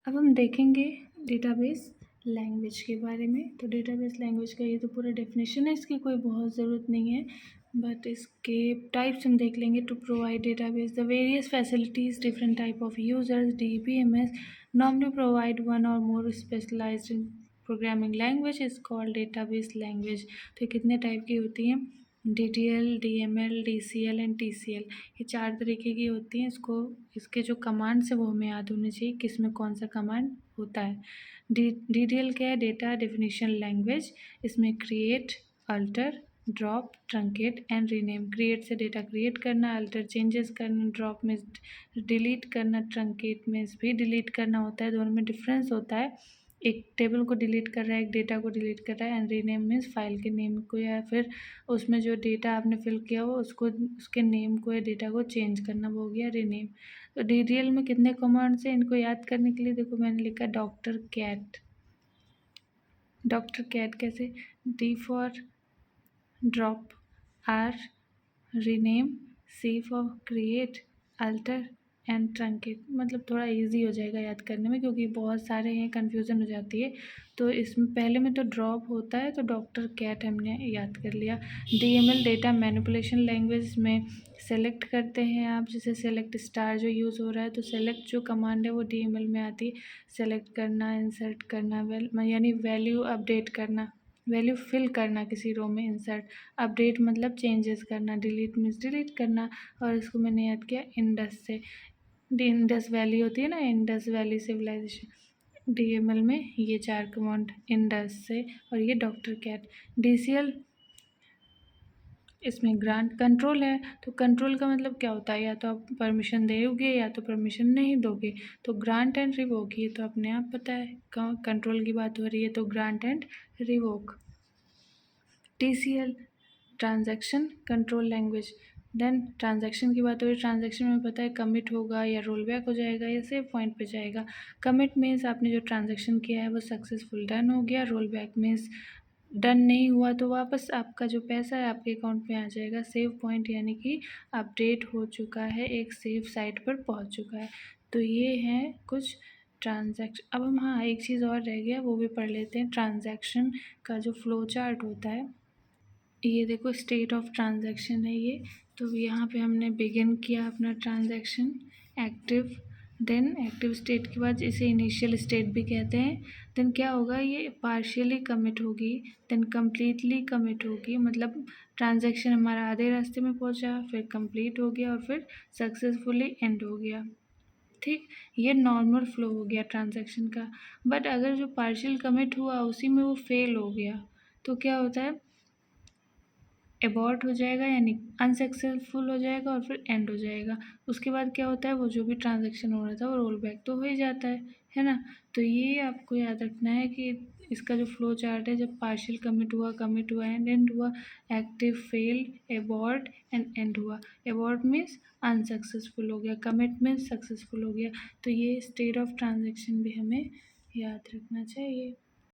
अब हम देखेंगे डेटाबेस लैंग्वेज के बारे में। तो डेटाबेस लैंग्वेज का ये तो पूरा डेफिनेशन है, इसकी कोई बहुत ज़रूरत नहीं है, बट इसके टाइप्स हम देख लेंगे। To provide database the various facilities different type of users DBMS normally provide one or more specialized programming language is called database language. तो कितने टाइप की होती हैं? DTL, DML, DCL and TCL। ये 4 तरीके की होती हैं। इसके जो कमांड्स है वो हमें याद होने चाहिए, किस में कौन सा कमांड होता है। DTL क्या है? Data definition language. इसमें create, alter, drop, truncate and rename. Create से डेटा क्रिएट करना, अल्टर चेंजेस करना, ड्रॉप में डिलीट करना, ट्रंकेट में भी डिलीट करना होता है। दोनों में डिफरेंस होता है, एक टेबल को डिलीट कर रहा है, एक डेटा को डिलीट कर रहा है। एंड रीनेम मीन्स फाइल के नेम को या फिर उसमें जो डेटा आपने फिल किया हो उसको, उसके नेम को या डेटा को चेंज करना, वो हो गया रीनेम। तो DTL में कितने कमांड्स हैं? इनको याद करने के लिए देखो मैंने लिखा डॉक्टर कैट। डॉक्टर कैट कैसे? D for drop, R rename, C for create, alter and truncate. मतलब थोड़ा इजी हो जाएगा याद करने में, क्योंकि बहुत सारे हैं, कन्फ्यूज़न हो जाती है। तो इसमें पहले में तो ड्रॉप होता है, तो डॉक्टर कैट हमने याद कर लिया। DML डेटा मैनिपुलेशन लैंग्वेज में सेलेक्ट करते हैं आप, जैसे सेलेक्ट स्टार जो यूज़ हो रहा है, तो सेलेक्ट जो कमांड है वो DML में आती है। सेलेक्ट करना, इंसर्ट करना, यानी वैल्यू अपडेट करना, वैल्यू फिल करना किसी रो में, इंसर्ट, अपडेट मतलब चेंजेस करना, डिलीट मीन्स डिलीट करना। और इसको मैंने याद किया इंडस से। इंडस वैली होती है ना, इंडस वैली सिविलाइजेशन। DML में ये 4 कमांड इंडस से, और ये डॉक्टर कैट। DCL इसमें ग्रांट कंट्रोल है। तो कंट्रोल का मतलब क्या होता है? या तो आप परमिशन दोगे या तो परमिशन नहीं दोगे। तो ग्रांट एंड रिवोक, ये तो अपने आप पता है, कंट्रोल की बात हो रही है तो grant and revoke. TCL transaction control language. Then transaction की बात हो रही है, ट्रांजैक्शन में पता है कमिट होगा या रोल बैक हो जाएगा या सेव पॉइंट पे जाएगा। कमिट मीन्स आपने जो ट्रांजैक्शन किया है वो सक्सेसफुल डन हो गया। रोल बैक मीन्स डन नहीं हुआ तो वापस आपका जो पैसा है आपके अकाउंट में आ जाएगा। सेव पॉइंट यानी कि अपडेट हो चुका है, एक सेव साइट पर पहुंच चुका है। तो ये हैं कुछ ट्रांजैक्शन। अब हम, हाँ, एक चीज़ और रह गया, वो भी पढ़ लेते हैं। ट्रांजैक्शन का जो फ्लो चार्ट होता है, ये देखो स्टेट ऑफ ट्रांजैक्शन है ये। तो यहाँ पे हमने बिगिन किया अपना transaction, active. Then active state के बाद इसे इनिशियल स्टेट भी कहते हैं। देन क्या होगा? ये पार्शियली कमिट होगी, देन कम्प्लीटली कमिट होगी, मतलब ट्रांजैक्शन हमारा आधे रास्ते में पहुँचा, फिर कंप्लीट हो गया और फिर सक्सेसफुली एंड हो गया। ठीक, ये नॉर्मल फ्लो हो गया ट्रांजैक्शन का। बट अगर जो पार्शियल कमिट हुआ उसी में वो फेल हो गया तो क्या होता है? एबॉर्ट हो जाएगा, यानी अनसक्सेसफुल हो जाएगा और फिर एंड हो जाएगा। उसके बाद क्या होता है? वो जो भी ट्रांजैक्शन हो रहा था वो रोल बैक तो हो ही जाता है ना। तो ये आपको याद रखना है कि इसका जो फ्लो चार्ट है, जब पार्शियल कमिट हुआ एंड हुआ, active, fail, abort and and हुआ। एबॉर्ट मीन्स अनसक्सेसफुल हो गया, कमिट मीन्स सक्सेसफुल हो गया। तो ये स्टेट ऑफ ट्रांजैक्शन भी हमें याद रखना चाहिए।